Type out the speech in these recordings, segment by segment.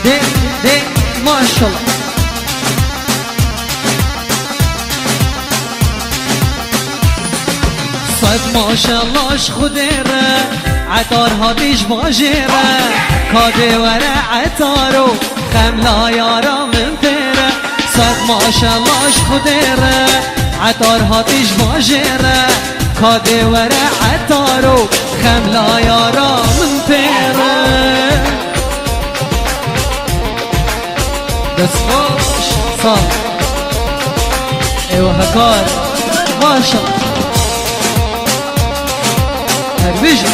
دي دي ما شاء الله. صد ما شاء الله خديره عطار هاتيش باجره كادي ورا عطارو خملا يارا من بيره. صد ما شاء الله خديره عطار هاتيش باجره كادي ورا عطارو خملا يارا من بيره. بس خوش صار ايوه هكار ما شاء الله هربيجي.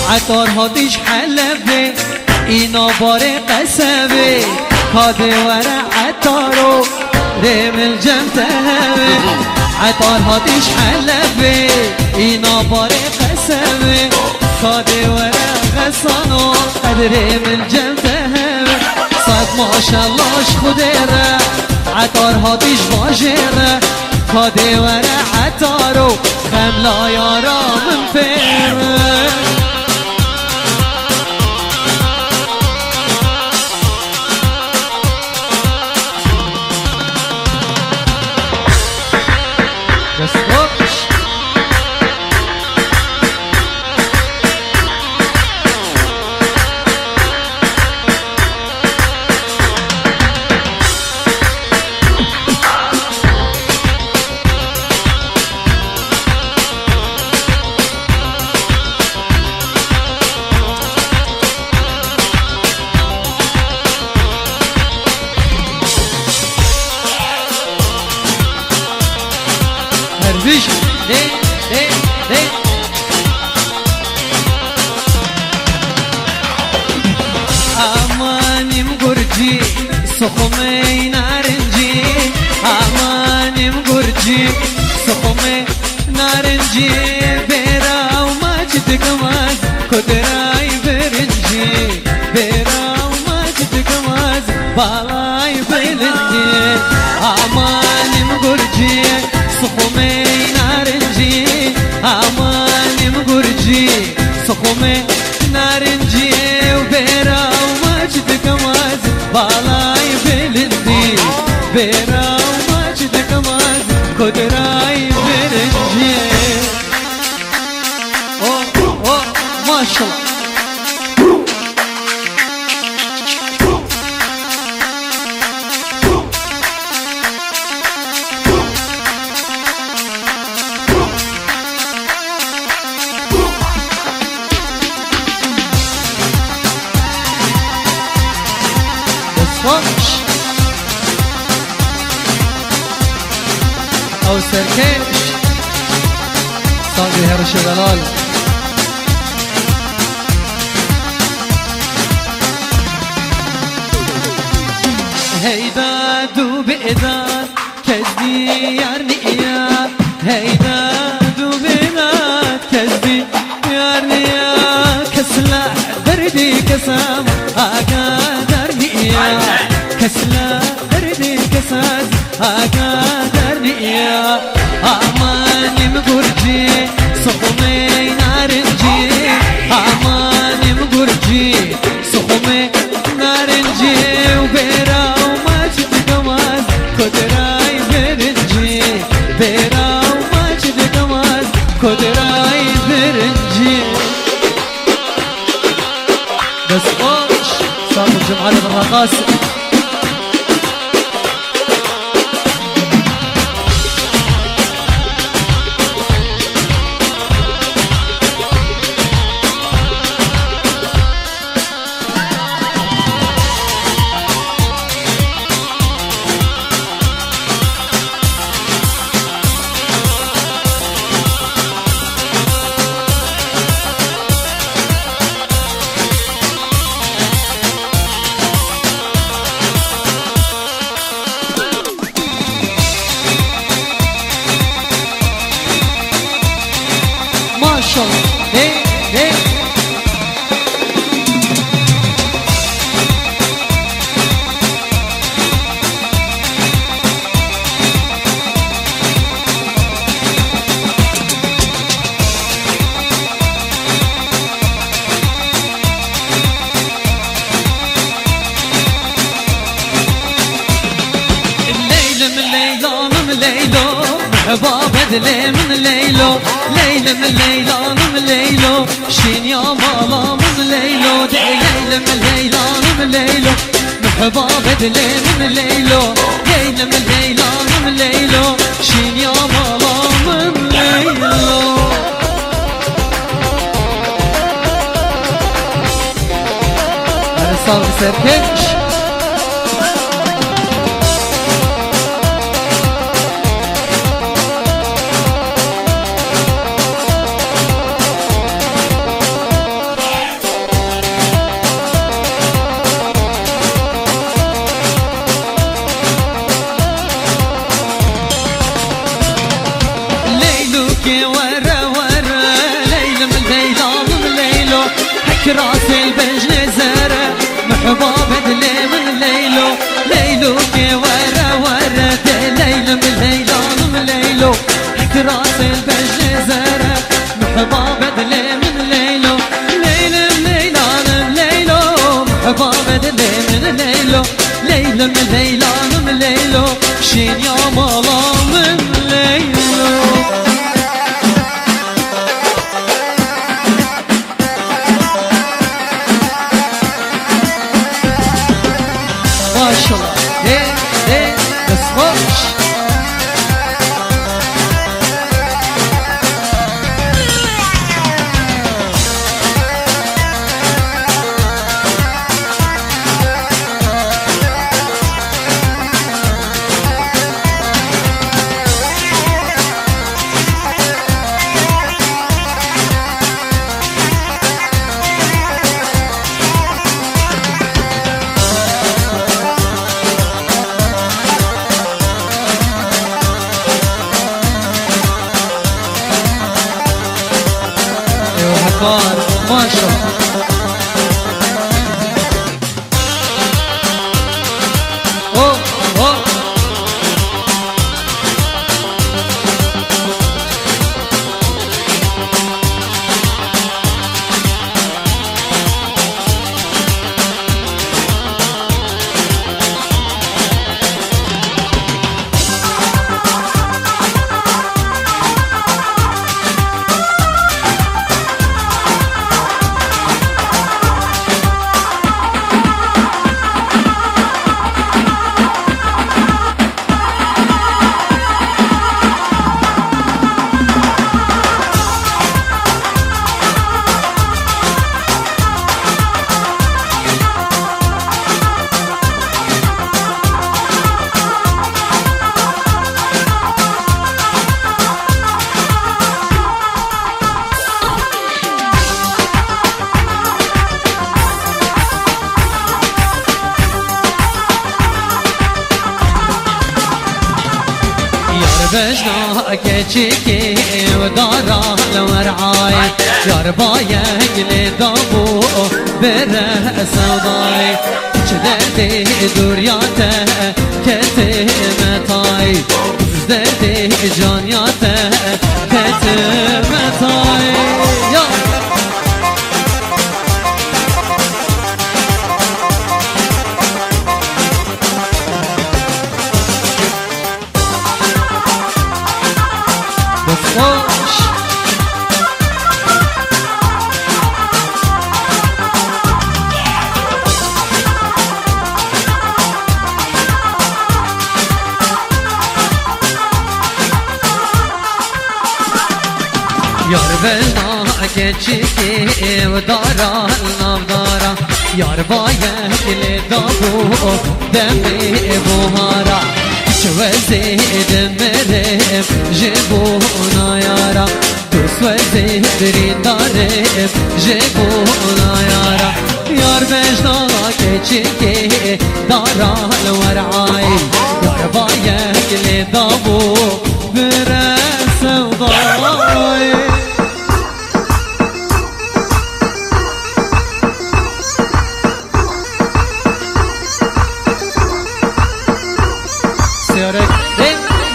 عطار هاتيش حلبي اینا باره قسمه کاده ورا عطارو ریم الجم تهمه. عطار هاتيش حلبي اینا باره قسمه کاده ورا غسانو قدریم الجم تهمه. صد ما شاء الله خديره عطار هاتيش باجره کاده ورا عطارو خملا یارا من پیره. Amanim gurji sokhme naranji amanim gurji sokhme naranji bera majid kamaz kudrai berinji bera majid kamaz balai belinji. Amanim gurji sokhme naranji amanim gurji sokhme naranji bera majid kamaz balai belinji bera majid kamaz kudrai berinji. Oh maşallah. أو سركيش صادي هرش دلال. هيدا دوب إدار كذبي يارني إياه هيدا دوب إدار كذبي يارني إياه كسلا دردي كسام أقدرني إياه كسلا دردي كساز أقدرني إياه. أماني مقرجي سخمي نارنجي أماني مقرجي سخمي نارنجي وبيرا وماجد كماز كدراي برنجي بيرا وماجد كماز كدراي برنجي. بس خوش صار الجمعة للرقاصة محبا بدلي من ليلو ليلة من ليلان من ليلو شين يا مالا من ليلو ليلة من ليلان من ليلو محبا بدلي من ليلو ليلة من ليلان من ليلو شين يا مالا من ليلو أنا صار سركش راس البنج نزاره محبا بدلي من ليلو ليلو كي ورا ورا ليلة من ليلان من ليلو راس البنج نزاره محبا بدلي من ليلو ليلة من ليلان من ليلو محبا بدلي من ليلو ليلة من ليلان من ليلو شين يا مالا من ليلو ما شاء الله بجنا كيشيكي ودارا لورعاي يا ربايا قلي دابو برأس وضاي شددي دورياته كتمتاي زددي جانياته كتمتاي يا يار بلنا كيشيكي ودارا النافدارا يار بايا كلي دابو دمي بوهارا شوزي دمرم جيبونا يارا دوسوزي درين دارم جيبونا يارا يار بجنا كيشيكي دارا الورعاي يار بايا كلي دابو برس وضاي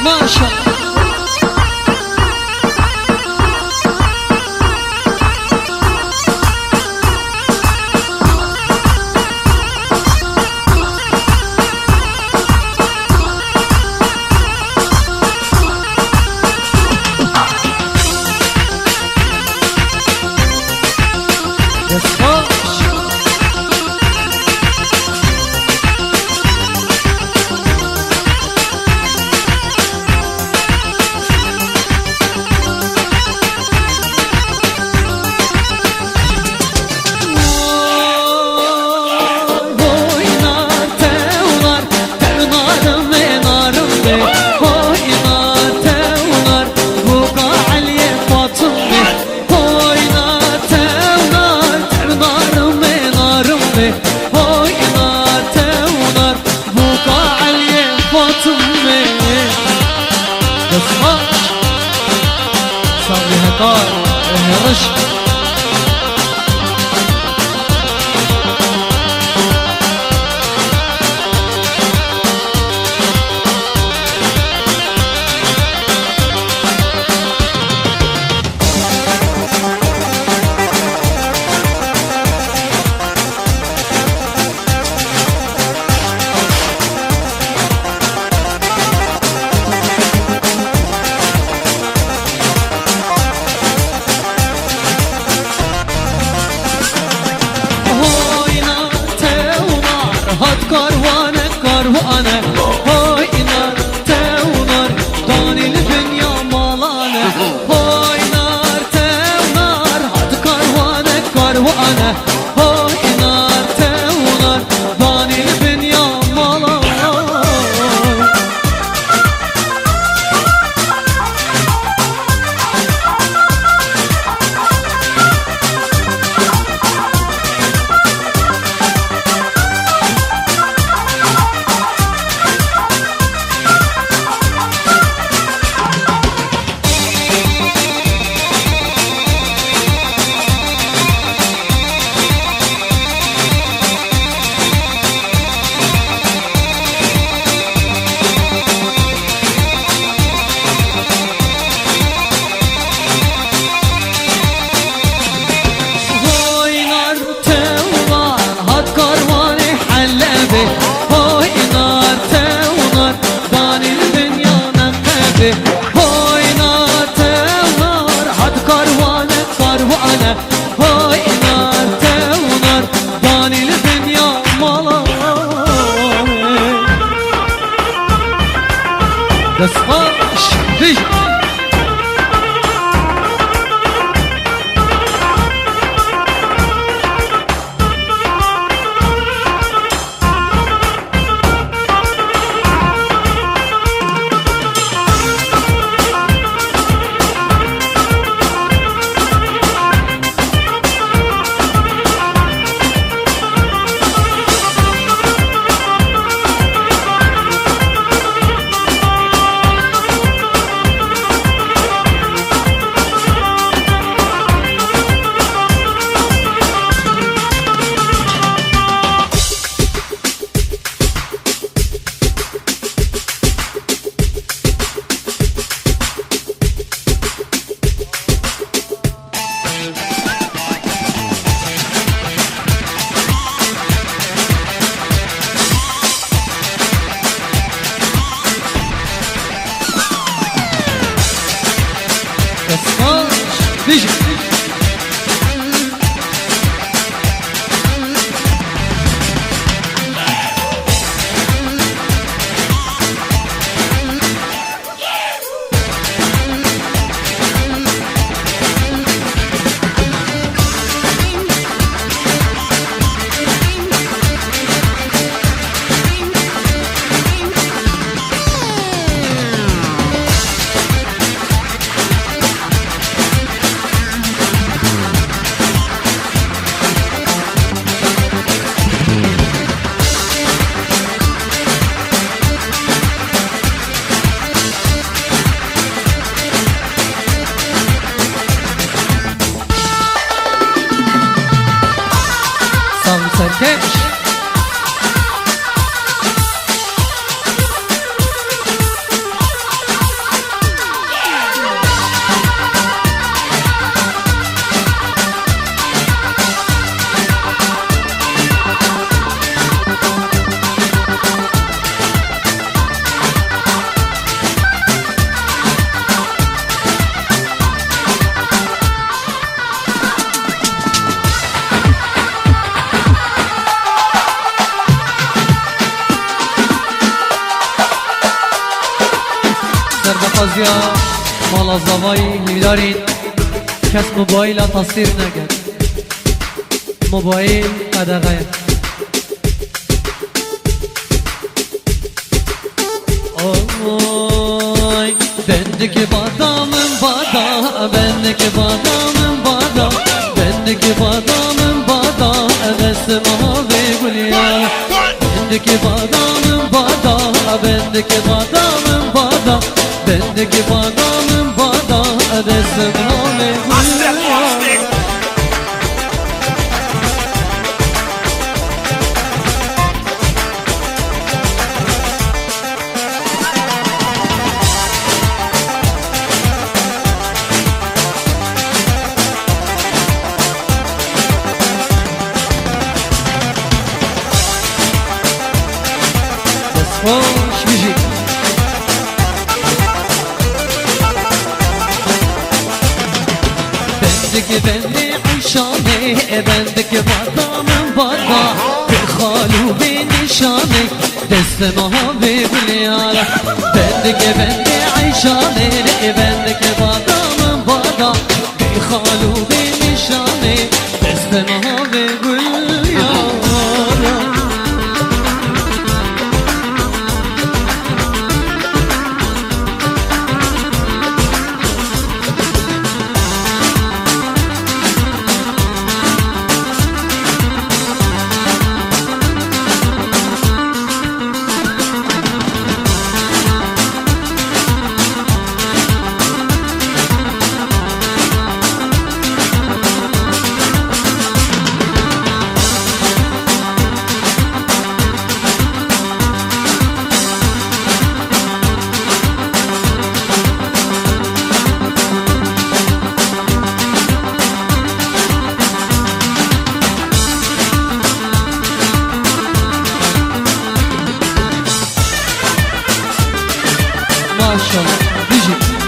ما شاء الله مافیا مالا زوایی میدارین کس موبایل تصویر نگرد موبایل قدقه آی بندگی بادامم بادا بندگی بادامم بادا بندگی بادامم بادا قسم ها بگولیان بندگی بادامم بادا بندگی بادامم بادا بندگی بادامم بادا قسم ها بگولیان خوش بیجی بندگی بندی عشانه بندگی بادامم بادا به خالو به نشانه دست ماها ببلیالا بندگی بندی عشانه بندگی بادامم بادا به خالو به نشانه دست ماها ببلیالا ماشاءالله بیجی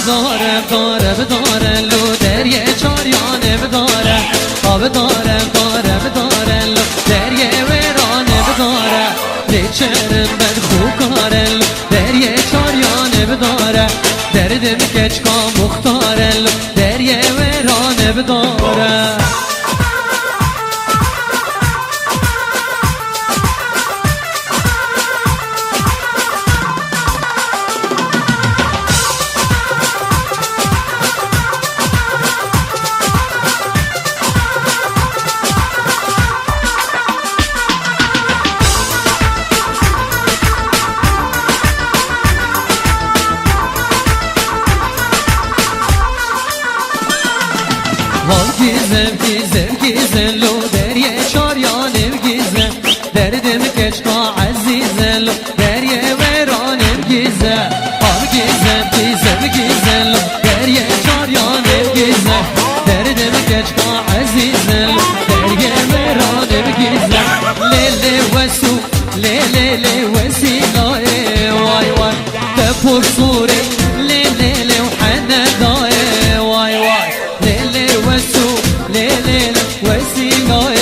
بداره داره بداره لو دریه چاریانه بداره بداره داره بداره لو دریه ویرانه بداره لیچرم بد خوکاره لو دریه چاریانه بداره دردم کچکا مختاره لو دریه ویرانه بداره گیزن لو دریه چاریانم گیزن دردم کچکا عزیزن لو دریه ویرانم گیزن گیزن لو دریه چاریانم گیزن دردم کچکا عزیزن لو دریه ویرانم گیزن لیلی وسو لیلی وسی لای وای وای تپور صوری لیلی وحنا دای وای وای لیلی وسو لیلی وسی لای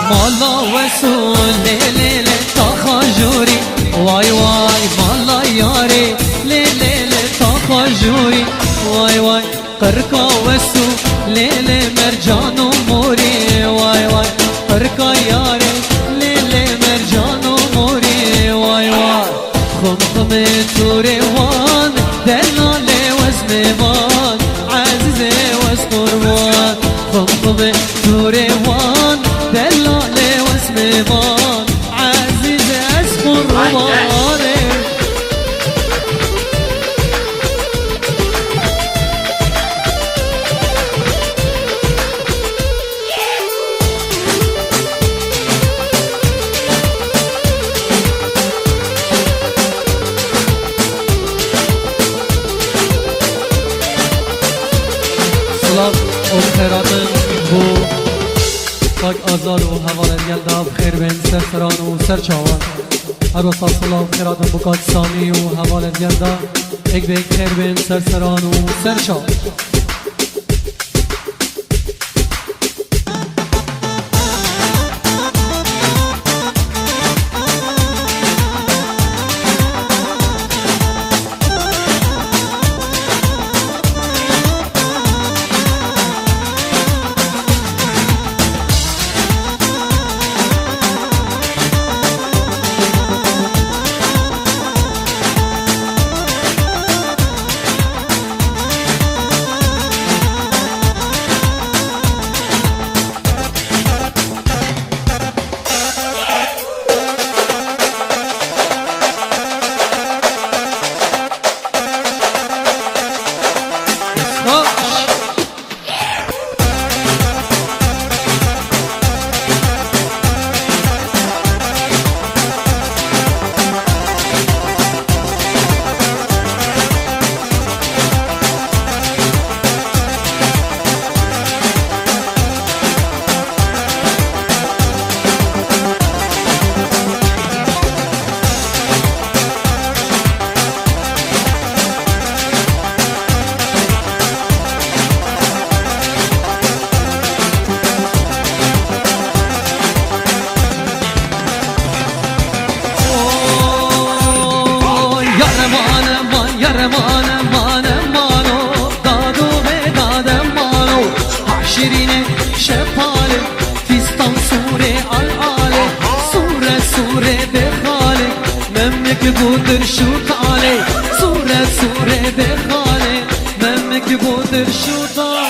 مالا وسول ليلة تخجوري واي واي مالا ياري ليلة تخجوري واي واي قرقا وسول ليلة مرجان وموري واي واي قرقا ياري ليلة مرجان وموري واي واي خمخمة توريوان دلالة وزميوان عزيزة وزقربان خمخمة توريوان دلالة وزميوان عزيزة وزقربان خیراتن بو پاک آزاد و حوالت گلده بخیر بین سر سران و سر چاوان هر وصال صلاح خیراتن بو کاک سامی و حوالت گلده ایک بیک خیر بین سر سران و سر چاوان شپاله فیستان سوره العاله سوره سوره بخاله ممک بودر شوطاله سوره سوره بخاله ممک بودر شوطاله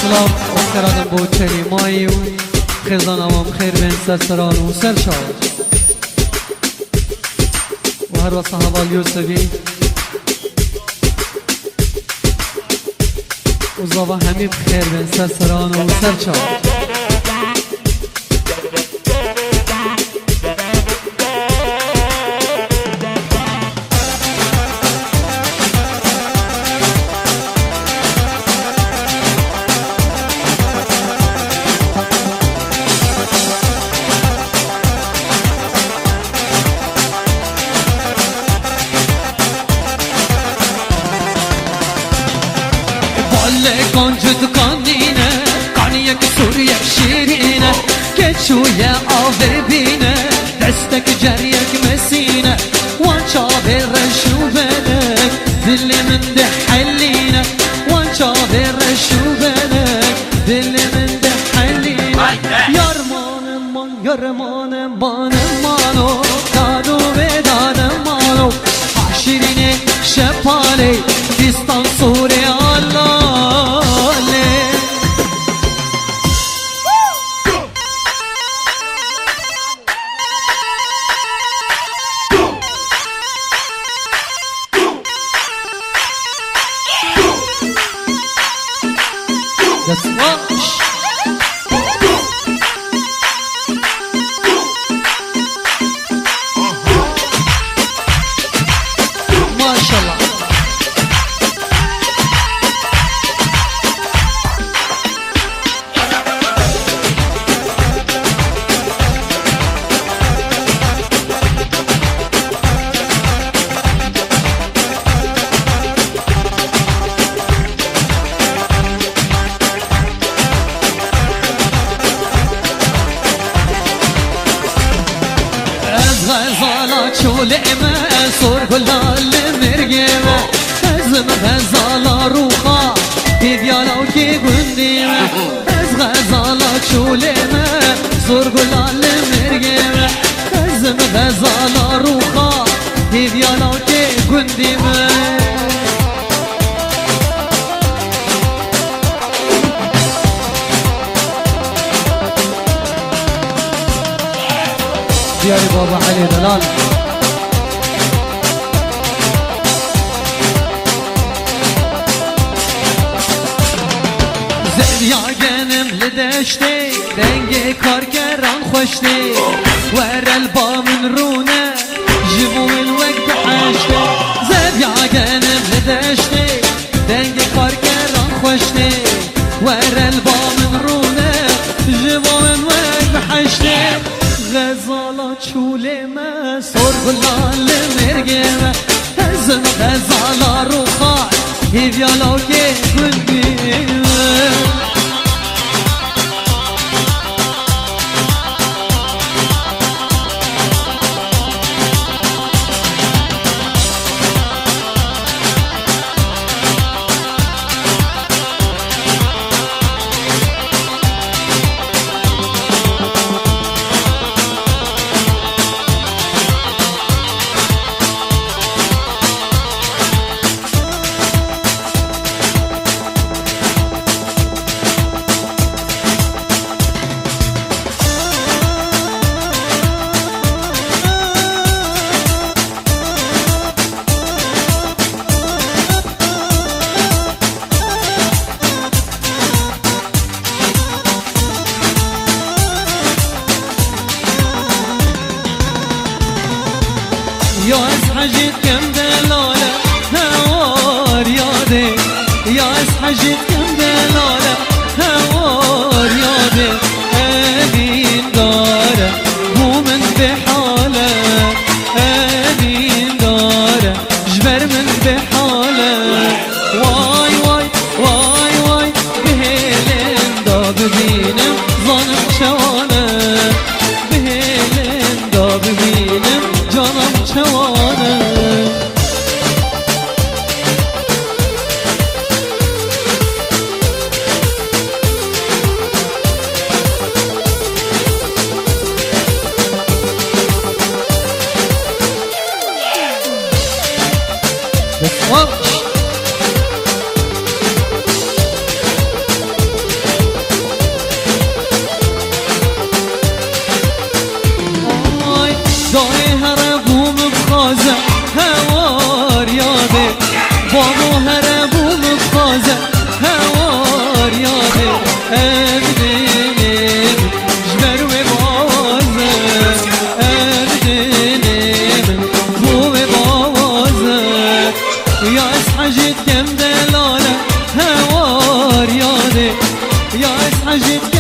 سلام اخترادم بود چلی مایی و خیزان عوام خیر بین سر سران و سر شاد و هر وصح حوال یوسفی و زاوه همین خیر بین سر سران و سر شاد کن جد کانینه کانیه که سوریه شیرینه که چویه آوه بینه دستک جریک مسینه وانچا برشو بلک دل من ده حلینه وانچا برشو بلک دل من ده حلینه یارمان مانو دادو به دادم مانو شیرینه شپاله دیستان سوره الله That's what صور كلال مرقمة أزم غزالة روخا تديالا وكي قنديمة أز غزالة شولمة صور كلال مرقمة أزم غزالة روخا تديالا وكي قنديمة دياري بابا علي دلال زد یا گنم لدشتی دنگ کارگران خوشتی ور البامن رونه جبون الوقت حشتی زد یا گنم لدشتی دنگ کارگران خوشتی ور البامن رونه جبون الوقت حشتی غزالة شولمة صور كلال مرقمة هزم غزالة رخاء هيفيالا وكي قنديمة يا اسحجت كم دلالة هوار يادي يا اسحجت كم دلالة هوار يادي أمين دارة مو من بحالة أمين دارة جبر من بحالة واي واي واي واي بهيلين دا ببينم ظنم شوانة بهيلين دا ببينم جانم شوانه دای هربوم بخازه هوار یاده بابا هربوم بخازه هوار یاده ابدنیم جبر و بازه ابدنیم بو بازه یا اسحجت کم دلاله هوار یاده یا اسحجت